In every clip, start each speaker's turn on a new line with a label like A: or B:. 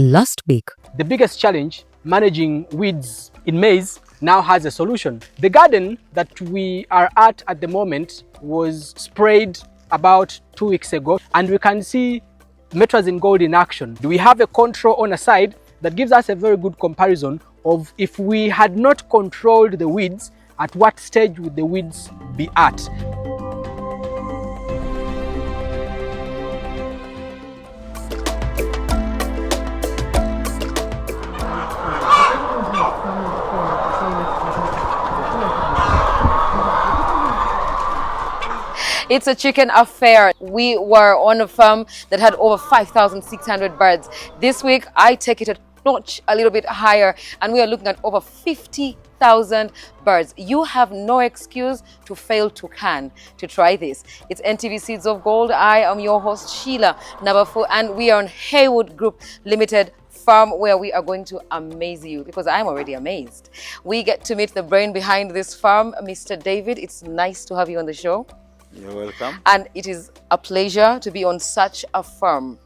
A: last week.
B: The biggest challenge, managing weeds in maize, now has a solution. The garden that we are at the moment was sprayed about 2 weeks ago, and we can see Metrazine Gold in action. We have a control on a side that gives us a very good comparison of if we had not controlled the weeds, at what stage would the weeds be at.
C: It's a chicken affair. We were on a farm that had over 5,600 birds. This week, I take it a notch a little bit higher, and we are looking at over 50,000 birds. You have no excuse to fail to try this. It's NTV Seeds of Gold. I am your host, Sheila Nabafu, and we are on Haywood Group Limited farm, where we are going to amaze you, because I'm already amazed. We get to meet the brain behind this farm, Mr. David. It's nice to have you on the show.
D: You're welcome.
C: And it is a pleasure to be on such a farm.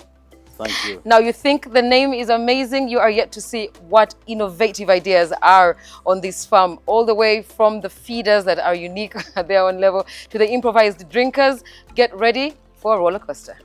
D: Thank you.
C: Now, you think the name is amazing. You are yet to see what innovative ideas are on this farm, all the way from the feeders that are unique at their own level to the improvised drinkers. Get ready for a roller coaster.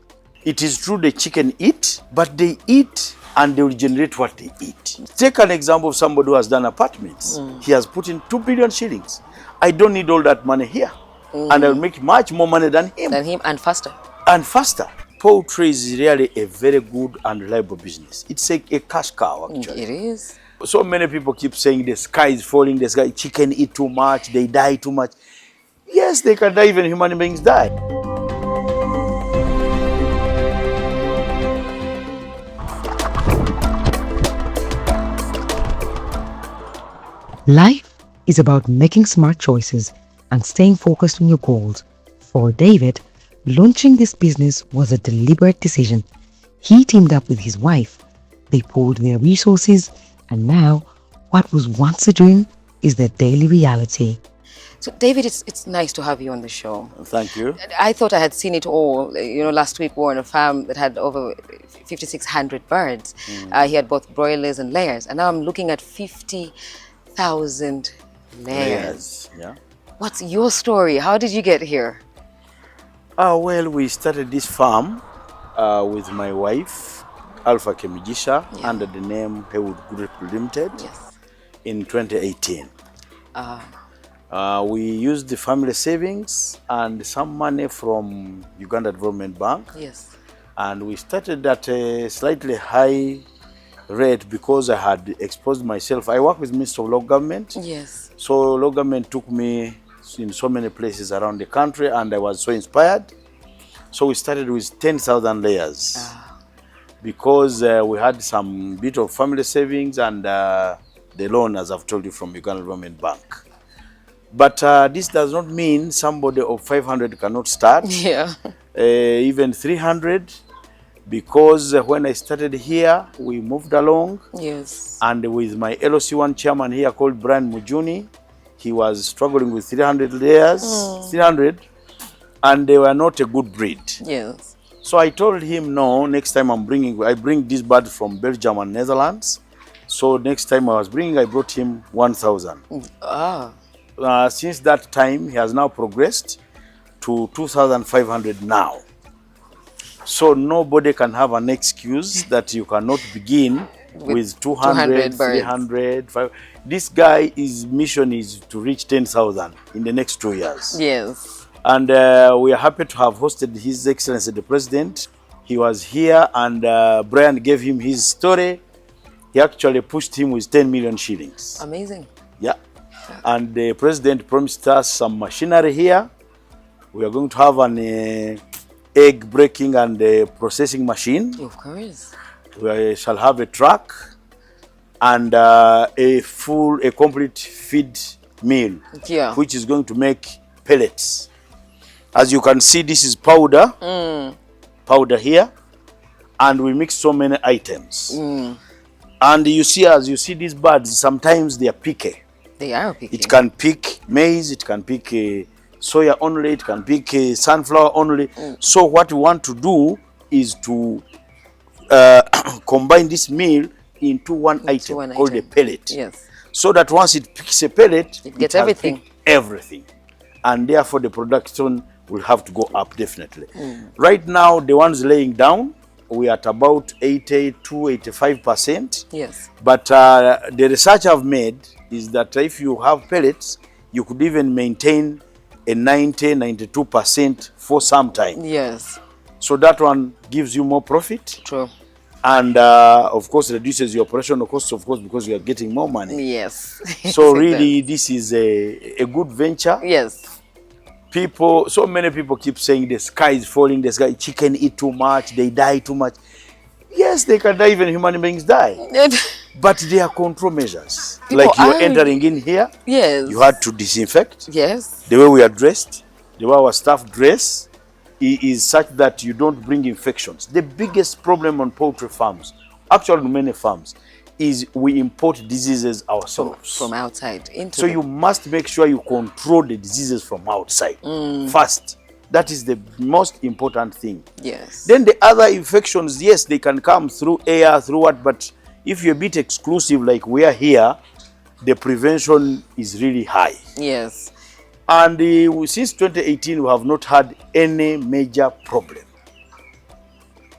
D: It is true the chicken eat, but they eat and they will generate what they eat. Take an example of somebody who has done apartments. He has put in 2 billion shillings. I don't need all that money here. And I'll make much more money than him.
C: And faster.
D: And faster. Poultry is really a very good and reliable business. It's a cash cow, actually.
C: It is.
D: So many people keep saying the sky is falling, the sky, chicken eat too much, they die too much. Yes, they can die, even human beings die.
A: Life is about making smart choices and staying focused on your goals. For David, launching this business was a deliberate decision. He teamed up with his wife. They pooled their resources, and now what was once a dream is their daily reality.
C: So, David, it's nice to have you on the show.
D: Thank you.
C: I thought I had seen it all. You know, last week we were on a farm that had over 5,600 birds. He had both broilers and layers, and now I'm looking at 50,000 layers.
D: Yeah.
C: What's your story? How did you get here?
D: Well, we started this farm with my wife, Alpha Kemijisha, under the name Haywood Group Limited in 2018. We used the family savings and some money from Uganda Development Bank.
C: Yes.
D: And we started at a slightly high rate because I had exposed myself. I work with Minister of Local Government.
C: Yes.
D: So local government took me in so many places around the country, and I was so inspired. So we started with 10,000 layers because we had some bit of family savings and the loan, as I've told you, from Uganda Development Bank. But this does not mean somebody of 500 cannot start.
C: Yeah.
D: Even 300, because when I started here, we moved along.
C: Yes.
D: And with my LOC1 chairman here called Brian Mujuni, he was struggling with 300 layers, 300, and they were not a good breed.
C: Yes.
D: So I told him, no, next time I bring this bird from Belgium and Netherlands. So next time I brought him 1,000. Since that time, he has now progressed to 2,500 now. So nobody can have an excuse that you cannot begin with 200 300, 500. This guy's mission is to reach 10,000 in the next 2 years.
C: Yes.
D: And we are happy to have hosted His Excellency the President. He was here, and Brian gave him his story. He actually pushed him with 10 million shillings.
C: Amazing.
D: Yeah. And the President promised us some machinery here. We are going to have an egg breaking and processing machine.
C: Of course.
D: We shall have a truck and a complete feed mill, which is going to make pellets. As you can see, this is powder here, and we mix so many items. And you see, as you see these birds, sometimes they are picky.
C: They are picky.
D: It can pick maize, it can pick soya only, it can pick sunflower only. So what we want to do is to combine this meal into one item called a pellet.
C: Yes.
D: So that once it picks a pellet,
C: it gets everything.
D: Everything. And therefore the production will have to go up definitely. Right now, the ones laying down, we are at about 80 to 85%.
C: Yes.
D: But the research I've made is that if you have pellets, you could even maintain a 90-92% for some time.
C: Yes.
D: So that one gives you more profit.
C: True.
D: And of course reduces your operational costs, of course, because you are getting more money.
C: Yes.
D: So really, this is a good venture.
C: Yes.
D: So many people keep saying the sky is falling, the sky, chicken eat too much, they die too much. Yes, they can die, even human beings die. But there are control measures. Like you're entering in here,
C: yes,
D: you had to disinfect.
C: Yes.
D: The way we are dressed, the way our staff dress, is such that you don't bring infections. The biggest problem on poultry farms, actually many farms, is we import diseases ourselves.
C: From outside into
D: So you must make sure you control the diseases from outside first. That is the most important thing.
C: Yes.
D: Then the other infections, yes, they can come through air, through what, but if you're a bit exclusive like we are here, the prevention is really high.
C: Yes.
D: And since 2018, we have not had any major problem.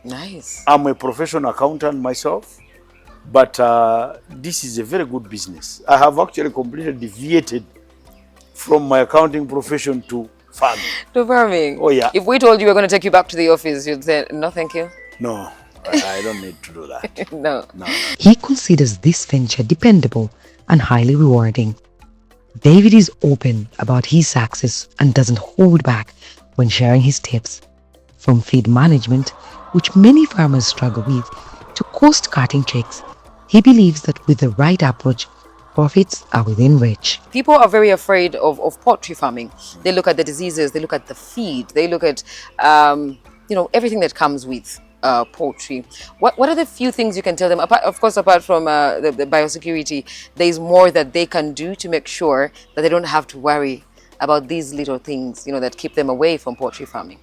C: Nice.
D: I'm a professional accountant myself, but this is a very good business. I have actually completely deviated from my accounting profession to farming.
C: To farming?
D: Oh, yeah.
C: If we told you we're going to take you back to the office, you'd say, no, thank you?
D: No, I don't need to do that.
C: No.
A: He considers this venture dependable and highly rewarding. David is open about his success and doesn't hold back when sharing his tips. From feed management, which many farmers struggle with, to cost-cutting tricks, he believes that with the right approach, profits are within reach.
C: People are very afraid of poultry farming. They look at the diseases, they look at the feed, they look at everything that comes with poultry. What are the few things you can tell them? Apart from the biosecurity, there's more that they can do to make sure that they don't have to worry about these little things, that keep them away from poultry farming.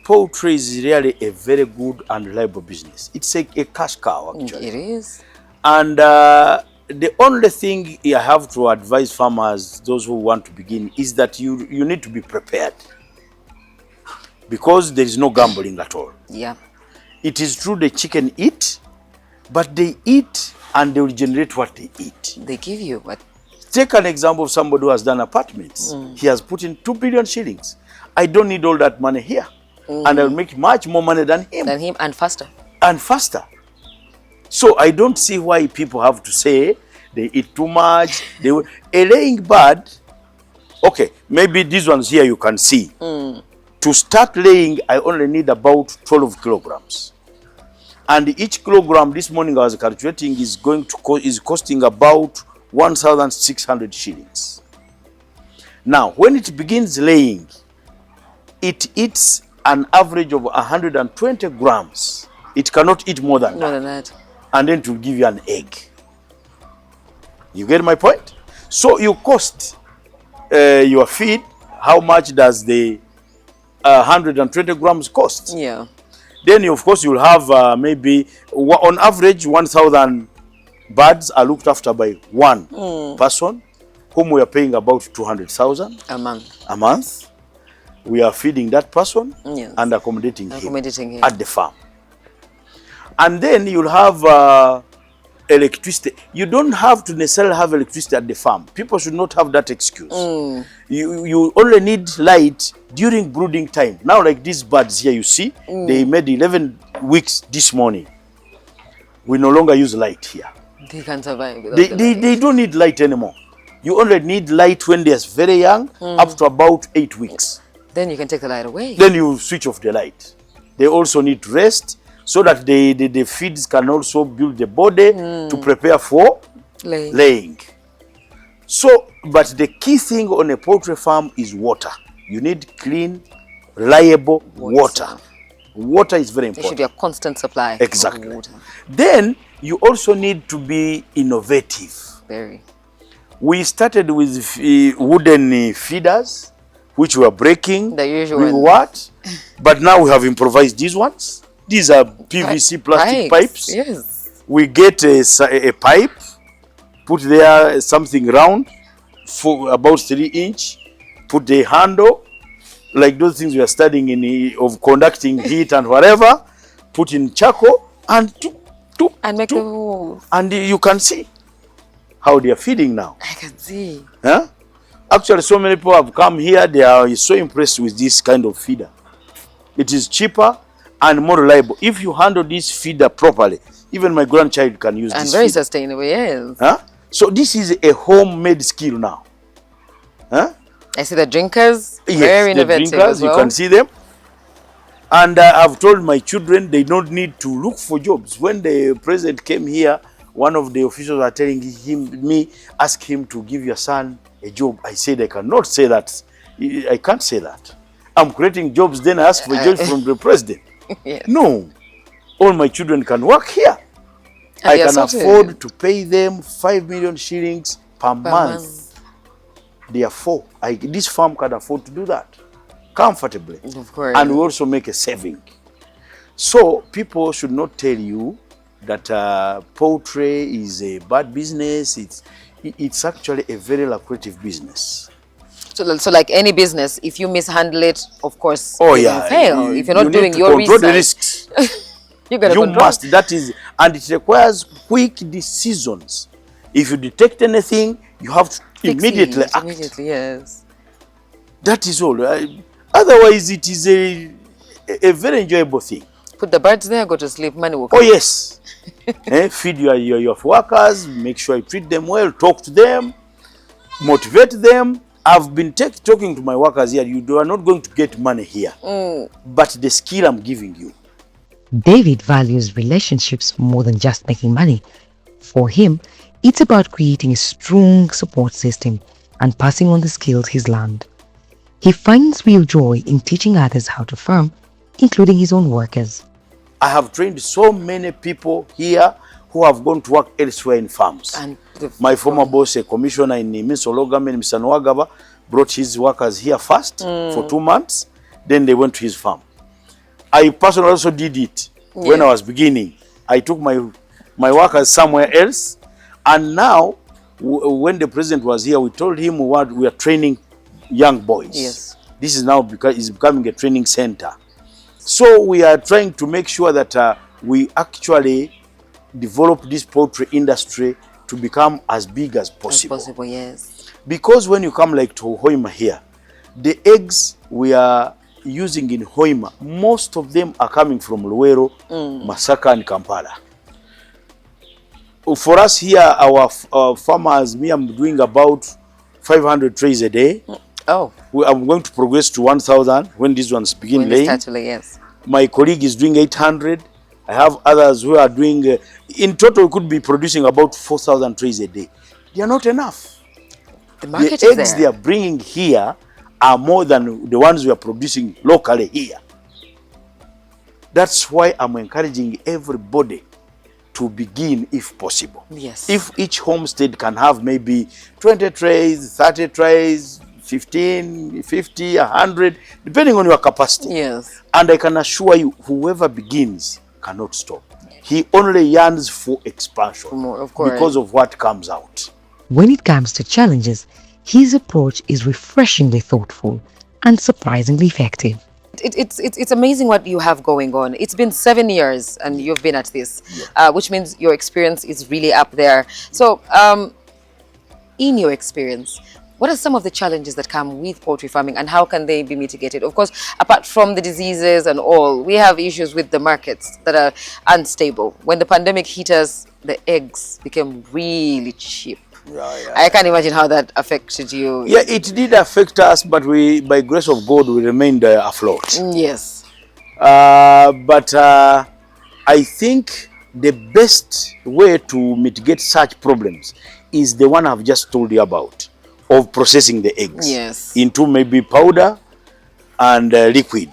D: Poultry is really a very good and reliable business. It's a cash cow, actually.
C: It is.
D: And the only thing I have to advise farmers, those who want to begin, is that you need to be prepared. Because there is no gambling at all.
C: Yeah.
D: It is true the chicken eat, but they eat and they will generate what they eat.
C: They give you what?
D: Take an example of somebody who has done apartments. He has put in 2 billion shillings. I don't need all that money here. And I will make much more money than him.
C: And faster.
D: And faster. So I don't see why people have to say they eat too much. A laying bird, okay, maybe these ones here you can see. To start laying, I only need about 12 kilograms. And each kilogram, this morning I was calculating, is costing about 1,600 shillings. Now, when it begins laying, it eats an average of 120 grams. It cannot eat more than that. And then to give you an egg. You get my point? So you cost your feed. How much does the 120 grams cost?
C: Yeah.
D: Then of course you'll have maybe on average 1,000 birds are looked after by one person, whom we are paying about 200,000
C: a month.
D: A month. We are feeding that person and accommodating him at the farm. And then you'll have electricity. You don't have to necessarily have electricity at the farm. People should not have that excuse. You only need light during brooding time. Now, like these birds here, you see, they made 11 weeks this morning. We no longer use light here.
C: They can survive without
D: they don't need light anymore. You only need light when they're very young, up to about 8 weeks.
C: Then you can take the light away.
D: Then you switch off the light. They also need rest so that the feeds can also build the body to prepare for laying. So, but the key thing on a poultry farm is water. You need clean, reliable water. Water is very important.
C: There should be a constant supply
D: exactly.
C: of water.
D: Then you also need to be innovative.
C: Very.
D: We started with wooden feeders, which were breaking.
C: The usual.
D: But now we have improvised these ones. These are PVC plastic pipes.
C: Yes.
D: We get a pipe, put there something round for about 3 inch, put the handle, like those things we are studying in of conducting heat and whatever, put in charcoal and
C: And make the holes.
D: and you can see how they are feeding now.
C: I can see.
D: Huh? Actually, so many people have come here. They are so impressed with this kind of feeder. It is cheaper and more reliable. If you handle this feeder properly, even my grandchild can use
C: And
D: this
C: very
D: feeder.
C: sustainable, yes.
D: Huh? So this is a homemade skill now. Huh?
C: I see the drinkers.
D: Yes,
C: Very
D: the
C: innovative
D: drinkers,
C: as well.
D: you can see them. And I've told my children they don't need to look for jobs. When the president came here, one of the officials are telling me, ask him to give your son a job. I said, I cannot say that. I can't say that. I'm creating jobs, then I ask for jobs from the president.
C: Yes.
D: No. All my children can work here.
C: And
D: I
C: they are
D: can
C: sorted.
D: afford to pay them 5 million shillings per month. They are 4. This farm can afford to do that comfortably.
C: Of course.
D: And we also make a saving. So people should not tell you that poultry is a bad business. It's actually a very lucrative business.
C: So like any business, if you mishandle it, of course,
D: Oh
C: you
D: yeah,
C: will fail. If you're not
D: need
C: doing
D: to
C: your
D: control
C: research,
D: the risks.
C: you gotta
D: You
C: control.
D: must. That is, and it requires quick decisions. If you detect anything, you have to
C: Fix
D: immediately
C: it.
D: act.
C: Immediately, yes.
D: That is all. Otherwise, it is a very enjoyable thing.
C: Put the birds there, go to sleep, money will
D: Oh
C: come.
D: yes. Feed your workers, make sure you treat them well, talk to them, motivate them. I've been talking to my workers here. You are not going to get money here, but the skill I'm giving you.
A: David values relationships more than just making money. For him, it's about creating a strong support system and passing on the skills he's learned. He finds real joy in teaching others how to farm, including his own workers.
D: I have trained so many people here who have gone to work elsewhere in farms.
C: And
D: My former boss, a commissioner in Minsolo government, Mr. Nwagaba, brought his workers here first for 2 months. Then they went to his farm. I personally also did it when I was beginning. I took my workers somewhere else. And now, when the president was here, we told him we are training young boys.
C: Yes.
D: This is now becoming a training center. So we are trying to make sure that we actually develop this poultry industry to become as big as possible.
C: as possible, yes.
D: Because when you come like to Hoima here, the eggs we are using in Hoima, most of them are coming from Luwero, Masaka and Kampala. For us here, our farmers, I'm doing about 500 trays a day.
C: Oh,
D: I'm going to progress to 1,000 when these ones begin
C: when
D: laying.
C: they start to lay, yes.
D: My colleague is doing 800. I have others who are doing, in total, we could be producing about 4,000 trays a day. They are not enough.
C: The market
D: The
C: is
D: eggs
C: there.
D: they are bringing here are more than the ones we are producing locally here. That's why I'm encouraging everybody to begin if possible.
C: Yes.
D: If each homestead can have maybe 20 trays, 30 trays, 15, 50, 100, depending on your capacity.
C: Yes.
D: And I can assure you, whoever begins cannot stop. He only yearns for expansion
C: More, of course.
D: because of what comes out.
A: When it comes to challenges, his approach is refreshingly thoughtful and surprisingly effective.
C: It's amazing what you have going on. It's been 7 years and you've been at this, which means your experience is really up there. So, in your experience, what are some of the challenges that come with poultry farming and how can they be mitigated? Of course, apart from the diseases and all, we have issues with the markets that are unstable. When the pandemic hit us, the eggs became really cheap. I can't imagine how that affected you.
D: Yeah, it did affect us, but we, by grace of God, we remained afloat.
C: Yes.
D: But I think the best way to mitigate such problems is the one I've just told you about, of processing the eggs
C: Yes.
D: into maybe powder and liquid.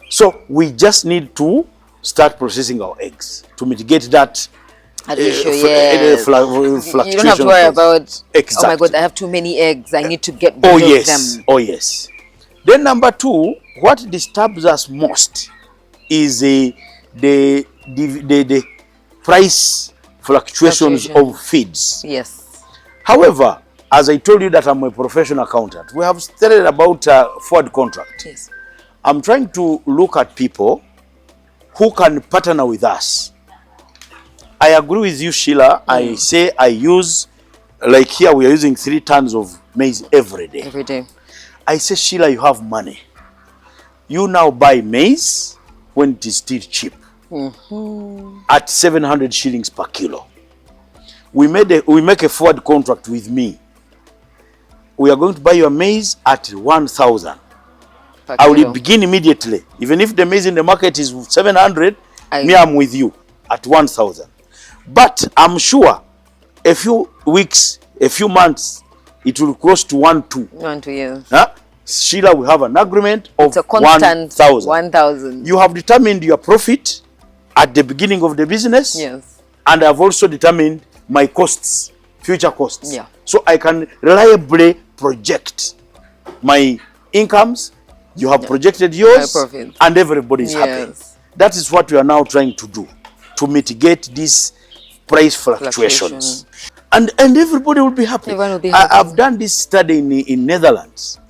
D: So we just need to start processing our eggs to mitigate that
C: Issue, yes.
D: fluctuation.
C: You don't have to worry about, oh my
D: Exactly.
C: God, I have too many eggs. I need to get rid
D: Oh
C: of
D: yes,
C: them.
D: oh yes. Then number two, what disturbs us most is the price fluctuations of feeds.
C: Yes.
D: However, as I told you that I'm a professional accountant, we have studied about forward contract.
C: Yes.
D: I'm trying to look at people who can partner with us. I agree with you, Sheila. I say I use, like here we are using 3 tons of maize every day.
C: Every day.
D: I say, Sheila, you have money. You now buy maize when it is still cheap at 700 shillings per kilo. We make a forward contract with me. We are going to buy your maize at 1,000. I will begin immediately. Even if the maize in the market is 700, me, I'm with you at 1,000. But I'm sure a few weeks, a few months, it will cross to 1,200.
C: 1,200, yes.
D: Huh? Sheila, we have an agreement of 1,000.
C: 1,000.
D: You have determined your profit at the beginning of the business.
C: Yes.
D: And I've also determined my costs, future costs.
C: Yeah.
D: So I can reliably project my incomes. You have projected yours, and everybody is happy. That is what we are now trying to do, to mitigate these price fluctuations. And everybody will be happy. I've done this study in Netherlands.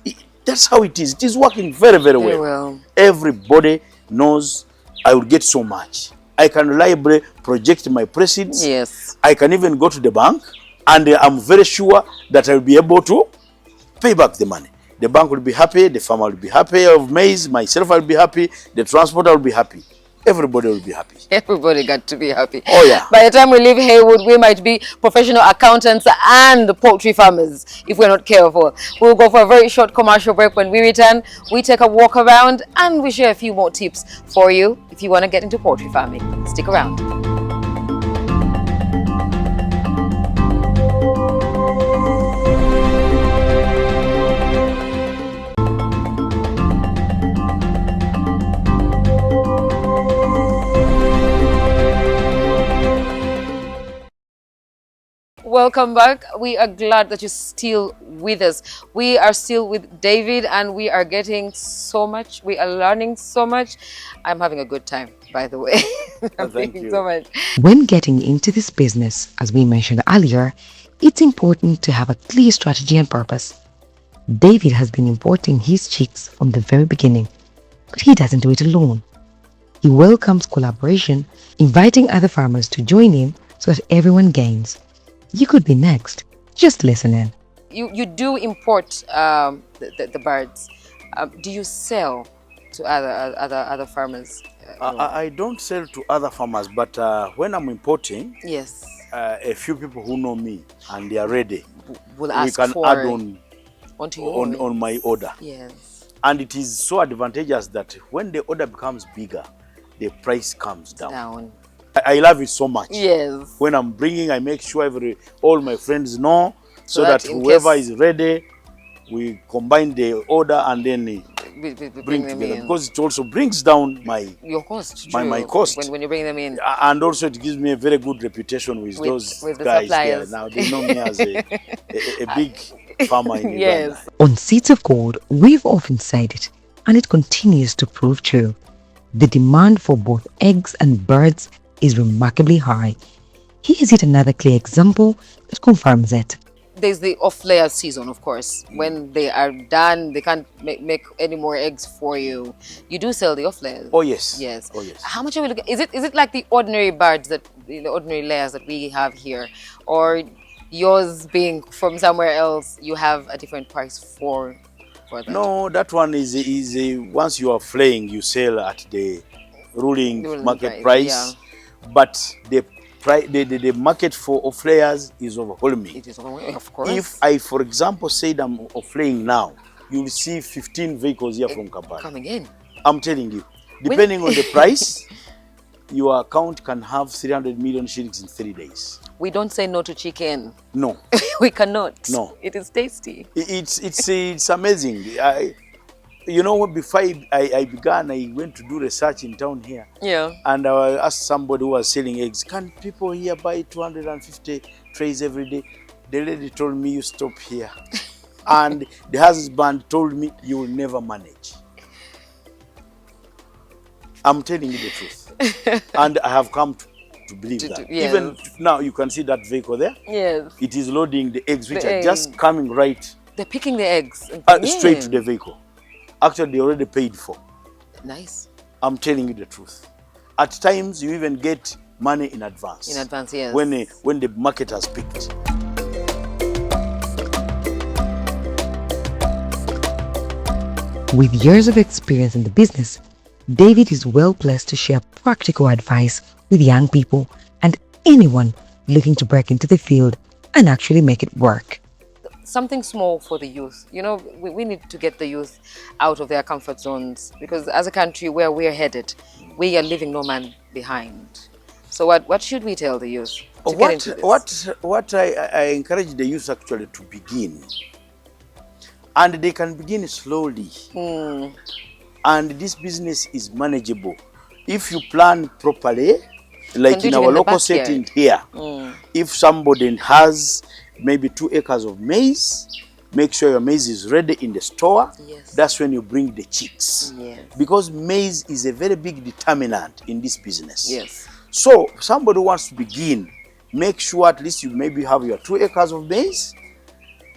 D: That's how it is. It is working very, very well. Everybody knows I will get so much. I can reliably project my proceeds.
C: Yes.
D: I can even go to the bank, and I'm very sure that I will be able to pay back the money. The bank will be happy, the farmer will be happy of maize, myself will be happy, the transporter will be happy. Everybody will be happy.
C: Everybody got to be happy.
D: Oh yeah.
C: By the time we leave Haywood, we might be professional accountants and poultry farmers if we're not careful. We'll go for a very short commercial break. When we return, we take a walk around and we share a few more tips for you if you want to get into poultry farming. Stick around. Welcome back. We are glad that you're still with us. We are still with David and we are getting so much. We are learning so much. I'm having a good time, by the way.
D: Thank you
C: so much.
A: When getting into this business, as we mentioned earlier, it's important to have a clear strategy and purpose. David has been importing his chicks from the very beginning, but he doesn't do it alone. He welcomes collaboration, inviting other farmers to join in so that everyone gains. You could be next. Just listen in.
C: You do import the birds. Do you sell to other farmers?
D: I don't sell to other farmers, but when I'm importing,
C: yes,
D: a few people who know me and they are ready,
C: will ask
D: we can
C: for
D: add on my order.
C: Yes.
D: And it is so advantageous that when the order becomes bigger, the price comes down. I love it so much.
C: Yes.
D: When I'm bringing, I make sure all my friends know, so that whoever is ready, we combine the order and then bring together. Because it also brings down your cost. My cost.
C: When you bring them in.
D: And also it gives me a very good reputation with those guys there. Now they know me as a big farmer in Uganda.
A: On Seeds of Gold, we've often said it, and it continues to prove true. The demand for both eggs and birds is remarkably high. Here's yet another clear example that confirms it.
C: There's the off-layer season, of course. When they are done, they can't make any more eggs for you. You do sell the off-layers.
D: Oh yes.
C: Yes.
D: Oh yes.
C: How much are we looking? Is it like the ordinary birds the ordinary layers that we have here, or yours being from somewhere else, you have a different price for that?
D: No, that one is once you are flaying, you sell at the ruling market price.
C: Yeah.
D: But the market for off-layers is overwhelming.
C: It is overwhelming, of course.
D: If I, for example, said I'm off-laying now, you will see 15 vehicles here from Kampala
C: coming in.
D: I'm telling you, depending on the price, your account can have 300 million shillings in 3 days.
C: We don't say no to chicken.
D: No.
C: We cannot.
D: No.
C: It is tasty.
D: It's amazing. You know, before I began, I went to do research in town here. Yeah. And I asked somebody who was selling eggs, can people here buy 250 trays every day? The lady told me, you stop here. And the husband told me, you will never manage. I'm telling you the truth. And I have come to believe that.
C: Yes.
D: Even now, you can see that vehicle there.
C: Yes.
D: It is loading the eggs, which
C: The
D: are just
C: egg.
D: coming right
C: They're picking the eggs.
D: straight to the vehicle. Actually, they already paid for.
C: Nice.
D: I'm telling you the truth. At times, you even get money in advance.
C: In advance, yes.
D: When the market has picked.
A: With years of experience in the business, David is well placed to share practical advice with young people and anyone looking to break into the field and actually make it work.
C: Something small for the youth. You know, we need to get the youth out of their comfort zones, because as a country where we are headed, we are leaving no man behind. So what should we tell the youth to get into this?
D: What I encourage the youth actually to begin, and they can begin slowly, and this business is manageable if you plan properly, like in our local setting here. If somebody has maybe 2 acres of maize, make sure your maize is ready in the store.
C: Yes.
D: That's when you bring the chicks.
C: Yes.
D: Because maize is a very big determinant in this business.
C: Yes.
D: So somebody wants to begin, make sure at least you maybe have your 2 acres of maize,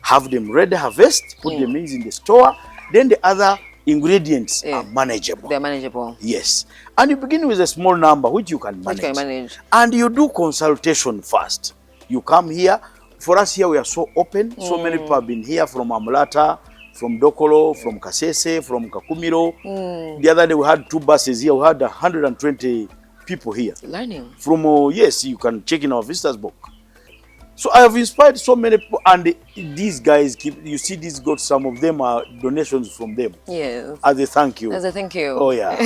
D: have them ready, harvest, put the maize in the store. Then the other ingredients are manageable.
C: They're manageable.
D: Yes. And you begin with a small number which you can manage.
C: Which can manage.
D: And you do consultation first. You come here. For us here, we are so open. So many people have been here from Amulata, from Dokolo, from Kasese, from Kakumiro. The other day we had 2 buses here. We had 120 people here.
C: Learning.
D: From, yes, you can check in our visitors book. So I have inspired so many people, and these guys, you see these goats, some of them are donations from them.
C: Yes.
D: As a thank you.
C: As a thank you.
D: Oh, yeah.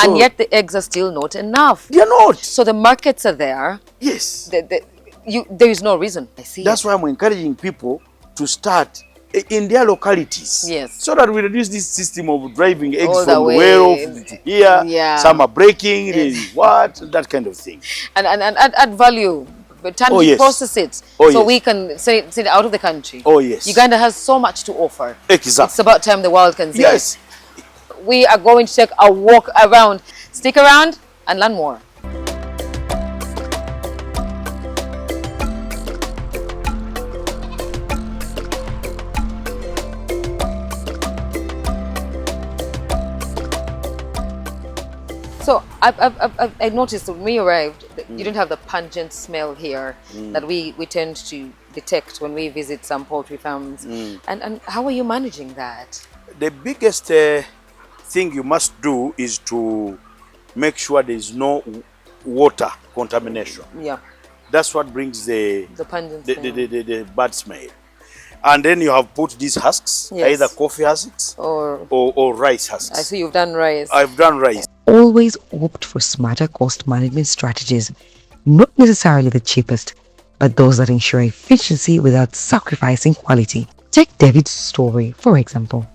C: And yet the eggs are still not enough.
D: They are not.
C: So the markets are there.
D: Yes.
C: There is no reason. I see.
D: That's why I'm encouraging people to start in their localities.
C: Yes.
D: So that we reduce this system of driving eggs
C: All
D: from
C: the way.
D: Wero to here.
C: Yeah.
D: Some are breaking, that kind of thing.
C: And add value. But time to process it, so we can send it out of the country.
D: Oh, yes.
C: Uganda has so much to offer.
D: Exactly.
C: It's about time the world can see
D: yes.
C: it. We are going to take a walk around. Stick around and learn more. So I noticed when we arrived that you didn't have the pungent smell here that we tend to detect when we visit some poultry farms. And how are you managing that?
D: The biggest thing you must do is to make sure there is no water contamination.
C: Yeah.
D: That's what brings the
C: pungent smell.
D: The bad smell. And then you have put these husks, either coffee husks or rice husks.
C: I see you've done rice.
D: I've done rice.
A: Always opt for smarter cost management strategies, not necessarily the cheapest, but those that ensure efficiency without sacrificing quality. Take David's story, for example.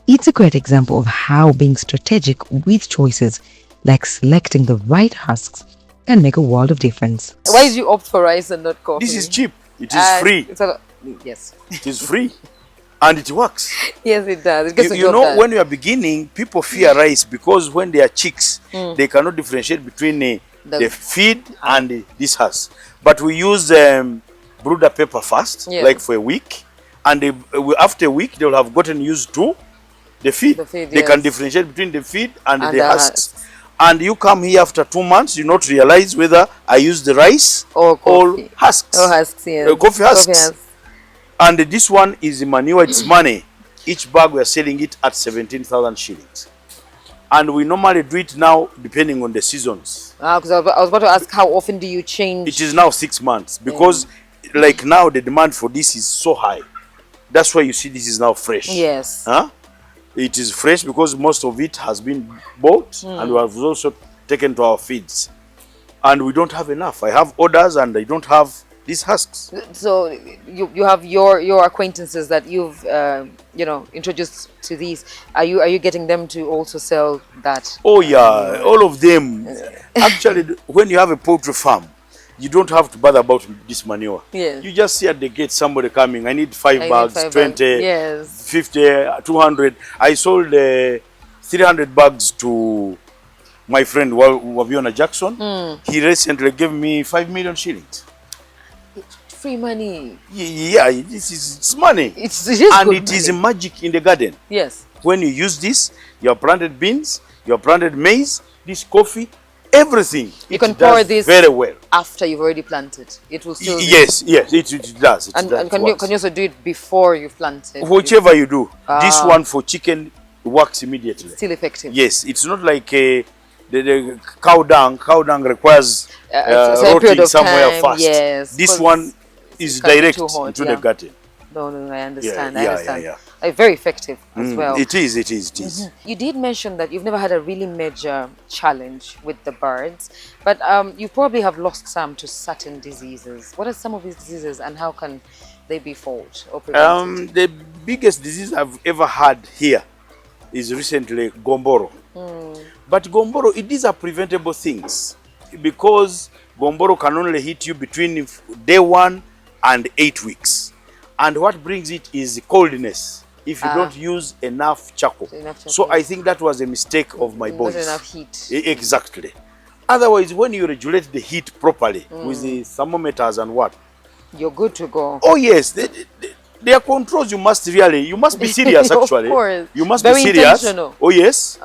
A: It's a great example of how being strategic with choices like selecting the right husks can make a world of difference.
C: Why did you opt for rice and not coffee?
D: This is cheap. It is free.
C: Yes.
D: It is free. And it works.
C: Yes, it does. It gets
D: you know, when you are beginning, people fear rice because when they are chicks, they cannot differentiate between the feed and this husk. But we use brooder pepper first, like for a week. And after a week, they will have gotten used to the feed. They can differentiate between the feed and the husks. And you come here after 2 months, you not realize whether I use the rice or husks.
C: Or husks, yes.
D: Coffee husks. And this one is manure, it's money. Each bag we are selling it at 17,000 shillings. And we normally do it now depending on the seasons.
C: Because I was about to ask, how often do you change?
D: It is now 6 months because like now the demand for this is so high. That's why you see this is now fresh.
C: Yes.
D: It is fresh because most of it has been bought and we have also taken to our feeds. And we don't have enough. I have orders and I don't have these husks. So
C: you have your acquaintances that you've introduced to these. Are you getting them to also sell that?
D: Oh yeah, all of them. Actually, when you have a poultry farm, you don't have to bother about this manure.
C: Yes.
D: You just see at the gate somebody coming. I need 5 bags, 20,
C: yes.
D: 50, 200. I sold 300 bags to my friend Waviona Jackson. He recently gave me 5 million shillings.
C: Free money.
D: Yeah, it's money.
C: It is
D: and
C: good
D: it is
C: money.
D: magic in the garden.
C: Yes.
D: When you use this, you have planted beans, you have planted maize, this coffee, everything.
C: You can
D: does
C: pour this
D: very well.
C: after you've already planted. It will still.
D: Yes, it does. It
C: And
D: does,
C: can
D: it
C: you
D: works.
C: also do it before you've planted?
D: Whichever you do, this one for chicken works immediately.
C: Still effective.
D: Yes, it's not like the cow dung. Cow dung requires
C: it's a period
D: rotting
C: of
D: somewhere
C: time,
D: fast.
C: yes,
D: This
C: 'cause
D: one is
C: it can be
D: direct
C: too hot,
D: into
C: yeah.
D: the garden.
C: No, I understand.
D: Yeah,
C: I
D: yeah,
C: understand.
D: yeah.
C: Like, very effective as well.
D: It is.
C: You did mention that you've never had a really major challenge with the birds, but you probably have lost some to certain diseases. What are some of these diseases, and how can they be fought or prevented?
D: The biggest disease I've ever had here is recently gomboro. But gomboro, it is a preventable things because gomboro can only hit you between day 1 and 8 weeks. And what brings it is coldness if you don't use enough charcoal. So I think that was a mistake of my boys.
C: Not enough heat.
D: Exactly. Otherwise, when you regulate the heat properly with the thermometers and what,
C: You're good to go.
D: oh yes, there are controls you must be serious
C: Of
D: actually.
C: course.
D: You must
C: Very
D: be serious.
C: intentional.
D: Oh yes.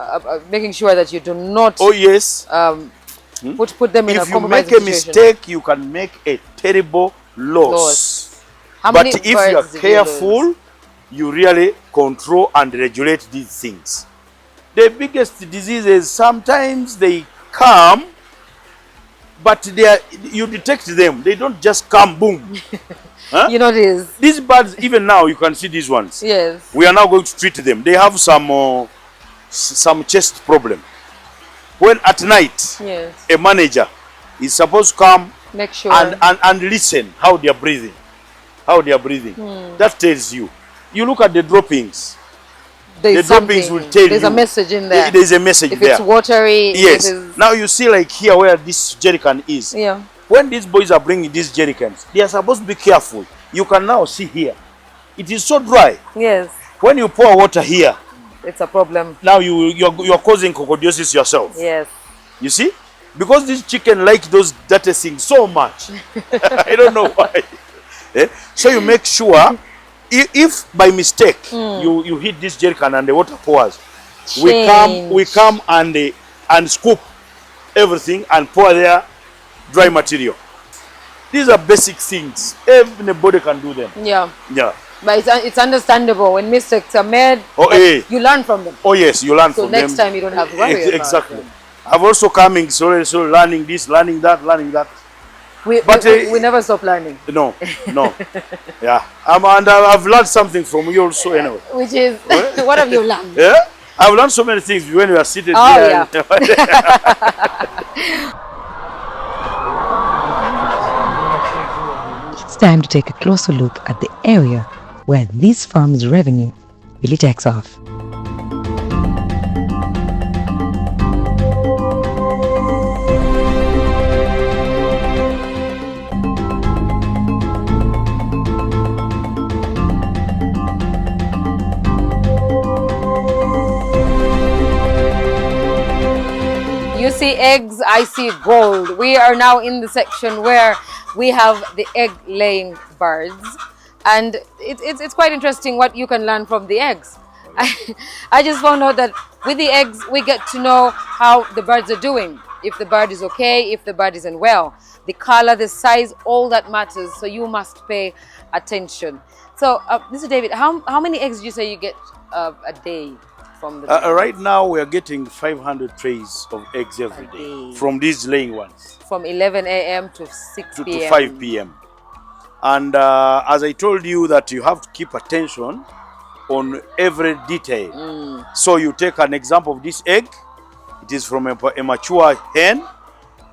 C: Making sure that you do not
D: Oh yes.
C: put them in a
D: If you
C: compromising
D: make a
C: situation.
D: mistake, you can make a terrible loss.
C: How
D: But
C: many
D: if you
C: birds
D: are
C: did you
D: careful,
C: lose?
D: you really control and regulate these things. The biggest diseases, sometimes they come, but you detect them. They don't just come, boom. Huh?
C: You notice?
D: These birds, even now, you can see these ones.
C: Yes.
D: We are now going to treat them. They have some chest problem. When at night,
C: Yes.
D: a manager is supposed to come
C: Make sure.
D: and listen how they are breathing. That tells you. You look at the droppings.
C: There's
D: The droppings
C: something.
D: will tell
C: There's
D: you.
C: a message in there.
D: There's a message
C: If
D: there.
C: it's watery.
D: Yes.
C: If it's,
D: Now you see like here where this jerrycan is.
C: yeah.
D: When these boys are bringing these jerrycans, they are supposed to be careful. You can now see here. It is so dry.
C: Yes.
D: When you pour water here,
C: It's a problem.
D: now you're causing coccidiosis yourself.
C: Yes.
D: You see? Because this chicken like those dirty things so much. I don't know why. So you make sure if by mistake you hit this jerrycan and the water pours, we come and scoop everything and pour there dry material. These are basic things. Everybody can do them.
C: Yeah.
D: Yeah.
C: But it's understandable when mistakes are made.
D: Oh,
C: but you learn from them.
D: Oh yes, you learn
C: So
D: from them.
C: next time you don't have to worry about
D: Exactly.
C: them.
D: I've also coming so learning this, learning that.
C: We never stop learning.
D: No. Yeah. And I've learned something from you also anyway.
C: Which is, what have you learned?
D: Yeah. I've learned so many things when we are seated
C: Oh,
D: here.
A: It's time to take a closer look at the area where this farm's revenue really takes off.
C: You see eggs, I see gold. We are now in the section where we have the egg-laying birds, and it's quite interesting what you can learn from the eggs. I just found out that with the eggs, we get to know how the birds are doing. If the bird is okay, if the bird isn't well. The color, the size, all that matters, so you must pay attention. So, Mr. David, how many eggs do you say you get a day? From the
D: Right now we are getting 500 trays of eggs every day from these laying ones.
C: From 11 a.m. to 6 p.m.
D: To 5 p.m. And as I told you that you have to keep attention on every detail. So you take an example of this egg. It is from a mature hen.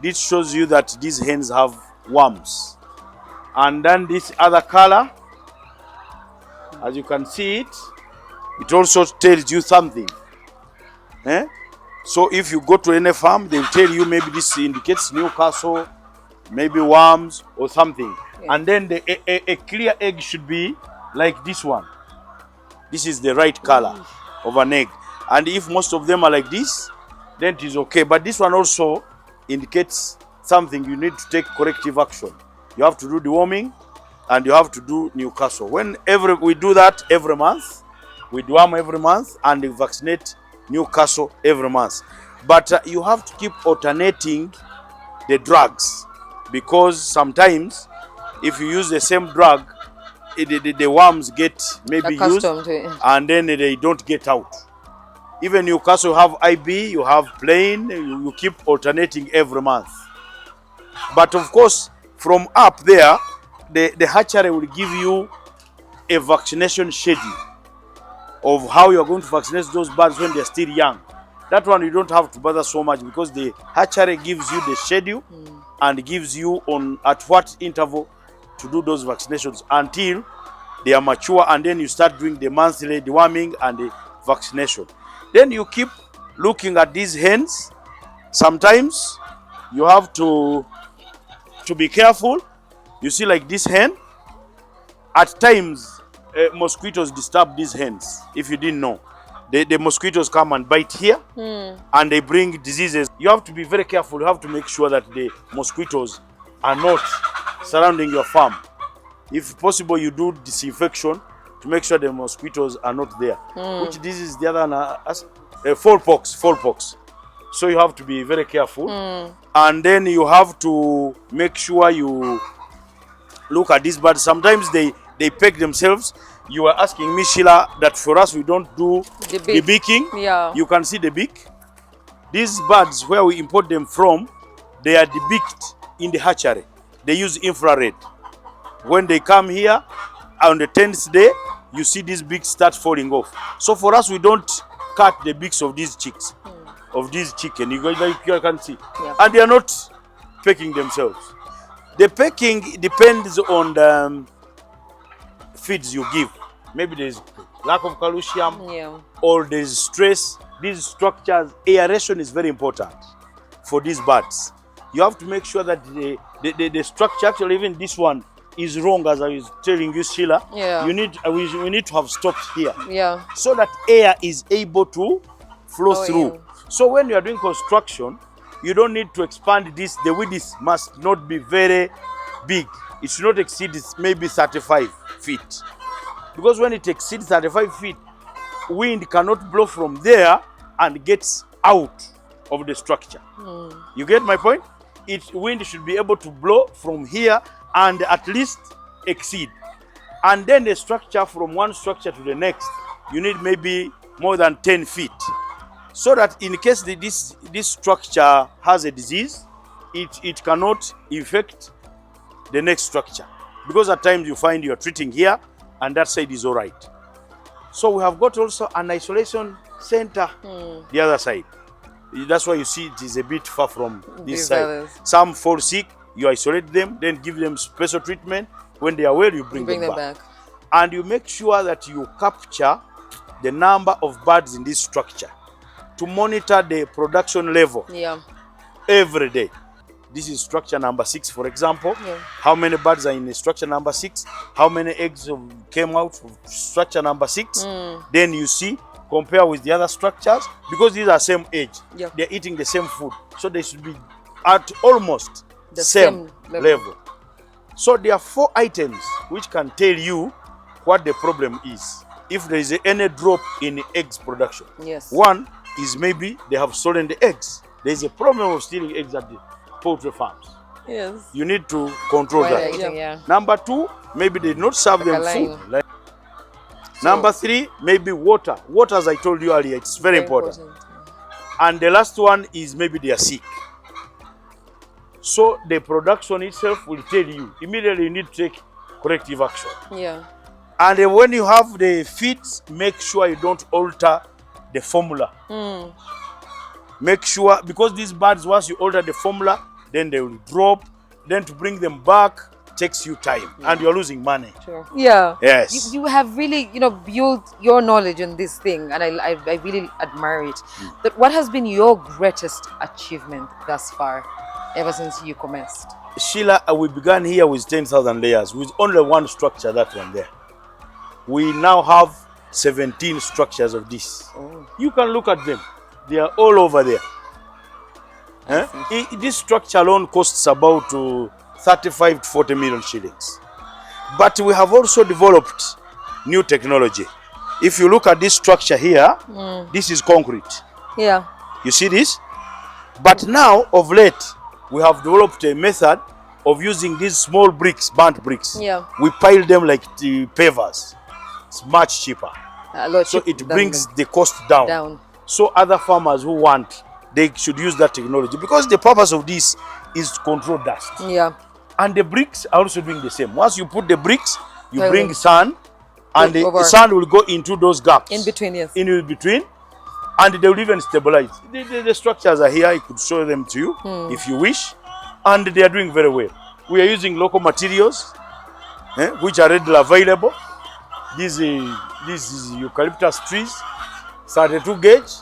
D: This shows you that these hens have worms. And then this other color, as you can see it also tells you something. So if you go to any farm, they'll tell you maybe this indicates Newcastle, maybe worms or something. Yeah. And then a clear egg should be like this one. This is the right color of an egg. And if most of them are like this then it is okay. But this one also indicates something. You need to take corrective action. You have to do deworming and you have to do Newcastle. We do that every month. We deworm every month and we vaccinate Newcastle every month. But you have to keep alternating the drugs, because sometimes if you use the same drug, the worms get maybe used
C: Accustomed to it.
D: and then they don't get out. Even Newcastle, you have IB, you have plain, you keep alternating every month. But of course, from up there, the hatchery will give you a vaccination schedule of how you are going to vaccinate those birds when they're still young. That one you don't have to bother so much, because the hatchery gives you the schedule and gives you at what interval to do those vaccinations until they are mature, and then you start doing the monthly deworming and the vaccination. Then you keep looking at these hens. Sometimes you have to be careful. You see, like this hen, at times mosquitoes disturb these hens. If you didn't know, the mosquitoes come and bite here and they bring diseases. You have to be very careful. You have to make sure that the mosquitoes are not surrounding your farm. If possible, you do disinfection to make sure the mosquitoes are not there. Which disease is the other one? Fowlpox. So you have to be very careful. And then you have to make sure you look at these birds. Sometimes they peck themselves. You are asking me, Sheila, that for us we don't do the beaking.
C: Yeah.
D: You can see the beak. These birds, where we import them from, they are debeaked in the hatchery. They use infrared. When they come here, on the 10th day, you see these beaks start falling off. So for us, we don't cut the beaks of these chicks, of these chicken. You can see.
C: Yeah.
D: And they are not pecking themselves. The pecking depends on the feeds you give. Maybe there's lack of calcium, or there's stress. These structures, aeration is very important for these birds. You have to make sure that the structure, actually even this one, is wrong, as I was telling you, Sheila.
C: Yeah.
D: We need to have stopped here.
C: Yeah.
D: So that air is able to flow through.
C: Yeah.
D: So when you are doing construction, you don't need to expand this. The width must not be very big. It should not exceed maybe 35 feet. Because when it exceeds 35 feet, wind cannot blow from there and gets out of the structure. You get my point? Wind should be able to blow from here and at least exceed. And then the structure, from one structure to the next, you need maybe more than 10 feet. So that in case this structure has a disease, it cannot infect the next structure. Because at times you find you're treating here and that side is all right. So we have got also an isolation center the other side. That's why you see it is a bit far from this side.
C: Others.
D: Some fall sick, you isolate them, then give them special treatment. When they are well, you bring them back. And you make sure that you capture the number of birds in this structure to monitor the production level every day. This is structure number 6, for example. How many birds are in structure number 6? How many eggs came out of structure number 6? Then you see, compare with the other structures, because these are same age. They're eating the same food. So they should be at almost the same level. So there are 4 items which can tell you what the problem is. If there is any drop in eggs production. One is maybe they have stolen the eggs. There is a problem of stealing eggs at the poultry farms. You need to control that. Number 2, maybe they did not serve them food. Number 3, maybe water. Water, as I told you earlier, it's very important. And the last one is maybe they are sick. So the production itself will tell you immediately you need to take corrective action. And when you have the feeds, make sure you don't alter the formula. Make sure, because these birds, once you alter the formula, then they will drop. Then to bring them back takes you time, and you're losing money. Yes.
C: You have really, built your knowledge on this thing, and I really admire it. But what has been your greatest achievement thus far, ever since you commenced?
D: Sheila, we began here with 10,000 layers, with only one structure, that one there. We now have 17 structures of this. You can look at them. They are all over there. This structure alone costs about 35 to 40 million shillings. But we have also developed new technology. If you look at this structure here, this is concrete.
C: Yeah.
D: You see this? But now, of late, we have developed a method of using these small bricks, burnt bricks.
C: Yeah.
D: We pile them like the pavers. It's much cheaper.
C: A lot
D: So
C: cheaper
D: it
C: than
D: brings the cost down. So other farmers who want, they should use that technology, because the purpose of this is to control dust.
C: Yeah.
D: And the bricks are also doing the same. Once you put the bricks, you
C: They
D: bring
C: will
D: sand, and the sand will go into those gaps.
C: In between, yes.
D: In between, and they will even stabilize. The structures are here. I could show them to you if you wish. And they are doing very well. We are using local materials, which are readily available. This is eucalyptus trees, 32 gauge.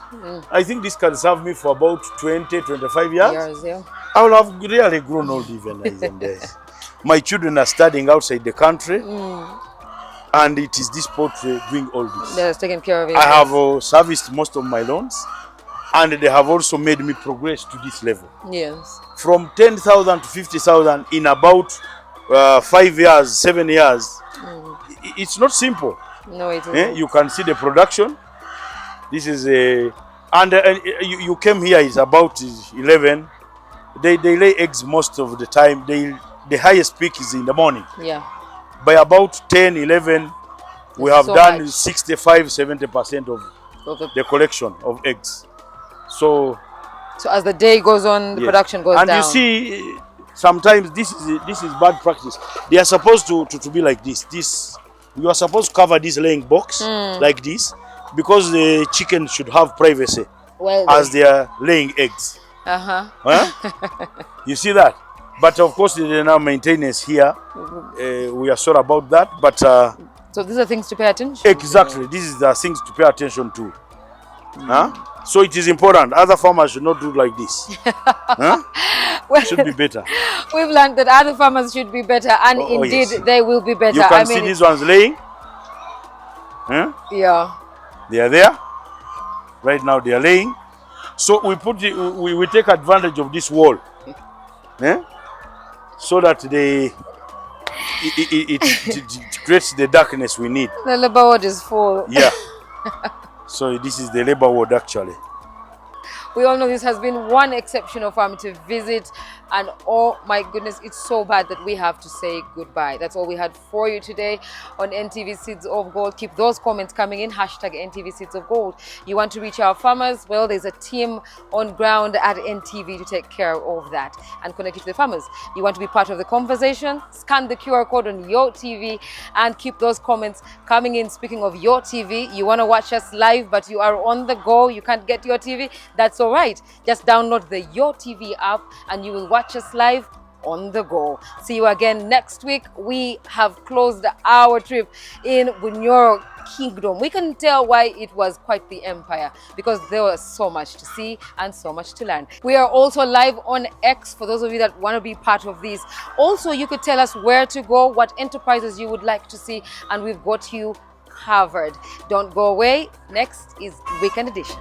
D: I think this can serve me for about 20, 25 years.
C: Yeah.
D: I will have really grown old even in days. My children are studying outside the country, and it is this poultry doing all this.
C: They're taking care of it.
D: I have serviced most of my loans, and they have also made me progress to this level.
C: Yes.
D: From 10,000 to 50,000 in about 5 years, 7 years. It's not simple.
C: No, it isn't.
D: You can see the production. This is a, and you came here is about 11. They lay eggs most of the time. The highest peak is in the morning.
C: Yeah.
D: By about 10, 11, we have
C: so
D: done
C: much.
D: 65, 70% of the collection of eggs. So
C: as the day goes on, the production goes down.
D: And you see, sometimes this is bad practice. They are supposed to be like this. You are supposed to cover this laying box like this, because the chicken should have privacy as they are laying eggs. You see that? But of course, there are now maintenance here. We are sorry about that. But
C: so these are things to pay attention to.
D: Exactly. These are the things to pay attention to. So it is important. Other farmers should not do like this.
C: Well,
D: should be better.
C: We've learned that other farmers should be better, and indeed
D: yes.
C: they will be better.
D: You can see these ones laying.
C: Yeah.
D: They are there. Right now they are laying. So we take advantage of this wall. So that it creates the darkness we need.
C: The labor ward is full.
D: Yeah. So this is the labor ward actually.
C: We all know this has been one exceptional farm to visit, and oh my goodness, it's so bad that we have to say goodbye. That's all we had for you today on NTV Seeds of Gold. Keep those comments coming in, hashtag NTV Seeds of Gold. You want to reach our farmers? Well, there's a team on ground at NTV to take care of that and connect you to the farmers. You want to be part of the conversation? Scan the QR code on your TV and keep those comments coming in. Speaking of your TV, you want to watch us live, but you are on the go, you can't get your TV? That's all right. Just download the Your TV app and you will watch us live on the go. See you again next week. We have closed our trip in Bunyoro Kingdom. We can tell why it was quite the empire, because there was so much to see and so much to learn. We are also live on X for those of you that want to be part of this. Also, you could tell us where to go, what enterprises you would like to see, and we've got you covered. Don't go away. Next is Weekend Edition.